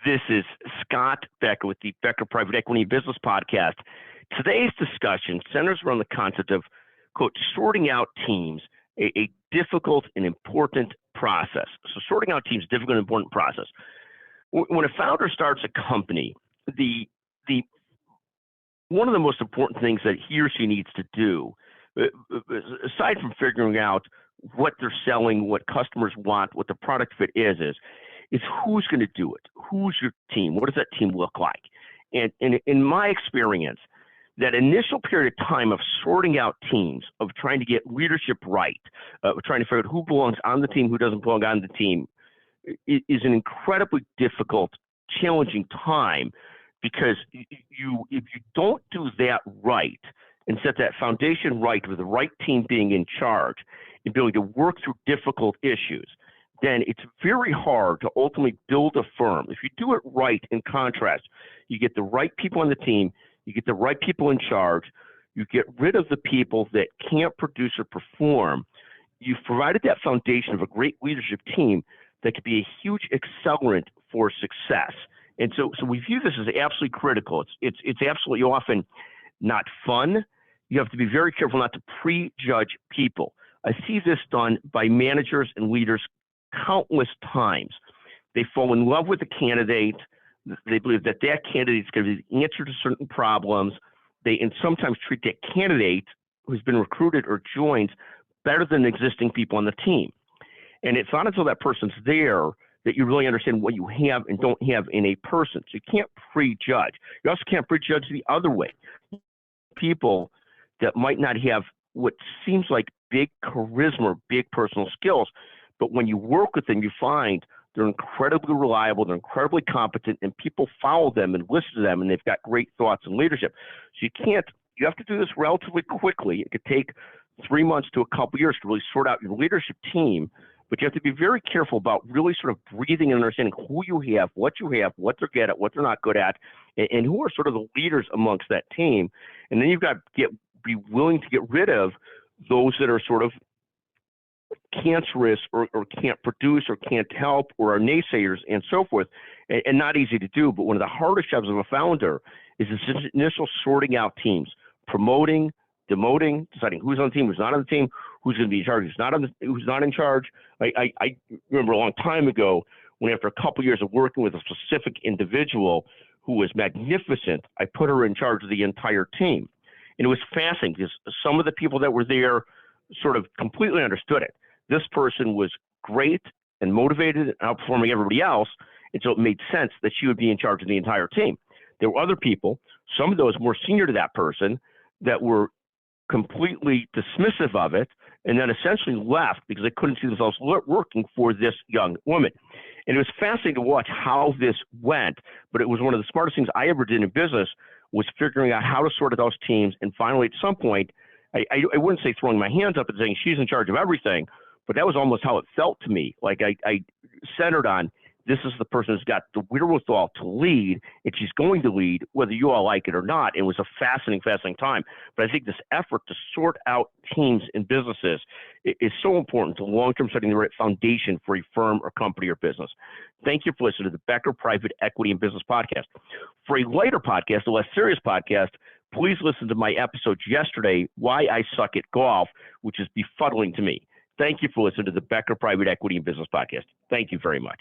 This is Scott Becker with the Becker Private Equity Business Podcast. Today's discussion centers around the concept of, quote, sorting out teams, a difficult and important process. So sorting out teams, difficult and important process. When a founder starts a company, the one of the most important things that he or she needs to do, aside from figuring out what they're selling, what customers want, what the product fit is who's going to do it? Who's your team? What does that team look like? And in my experience, that initial period of time of sorting out teams, of trying to get leadership right, trying to figure out who belongs on the team, who doesn't belong on the team, is an incredibly difficult, challenging time, because if you don't do that right and set that foundation right with the right team being in charge and being able to work through difficult issues, then it's very hard to ultimately build a firm. If you do it right, in contrast, you get the right people on the team, you get the right people in charge, you get rid of the people that can't produce or perform. You've provided that foundation of a great leadership team that could be a huge accelerant for success. And so we view this as absolutely critical. It's absolutely often not fun. You have to be very careful not to prejudge people. I see this done by managers and leaders countless times. They fall in love with a candidate. They believe that candidate is going to be the answer to certain problems. And sometimes treat that candidate who's been recruited or joined better than existing people on the team. And it's not until that person's there that you really understand what you have and don't have in a person. So you can't prejudge. You also can't prejudge the other way. People that might not have what seems like big charisma or big personal skills, but when you work with them, you find they're incredibly reliable, they're incredibly competent, and people follow them and listen to them, and they've got great thoughts and leadership. So you have to do this relatively quickly. It could take 3 months to a couple years to really sort out your leadership team, but you have to be very careful about really sort of breathing and understanding who you have, what they're good at, what they're not good at, and who are sort of the leaders amongst that team. And then you've got to be willing to get rid of those that are sort of cancerous or can't produce or can't help or are naysayers and so forth, and not easy to do. But one of the hardest jobs of a founder is this initial sorting out teams, promoting, demoting, deciding who's on the team, who's not on the team, who's going to be in charge, who's not in charge. I remember a long time ago when, after a couple years of working with a specific individual who was magnificent, I put her in charge of the entire team. And it was fascinating because some of the people that were there sort of completely understood it. This person was great and motivated and outperforming everybody else, and so it made sense that she would be in charge of the entire team. There were other people, some of those more senior to that person, that were completely dismissive of it and then essentially left because they couldn't see themselves working for this young woman. And it was fascinating to watch how this went, but it was one of the smartest things I ever did in business, was figuring out how to sort of those teams. And finally, at some point, I wouldn't say throwing my hands up and saying she's in charge of everything, but that was almost how it felt to me. Like I centered on, this is the person who's got the wherewithal to lead, and she's going to lead whether you all like it or not. It was a fascinating time. But I think this effort to sort out teams and businesses is so important to long-term setting the right foundation for a firm or company or business. Thank you for listening to the Becker Private Equity and Business Podcast. For a later podcast, a less serious podcast, please listen to my episode yesterday, Why I Suck at Golf, which is befuddling to me. Thank you for listening to the Becker Private Equity and Business Podcast. Thank you very much.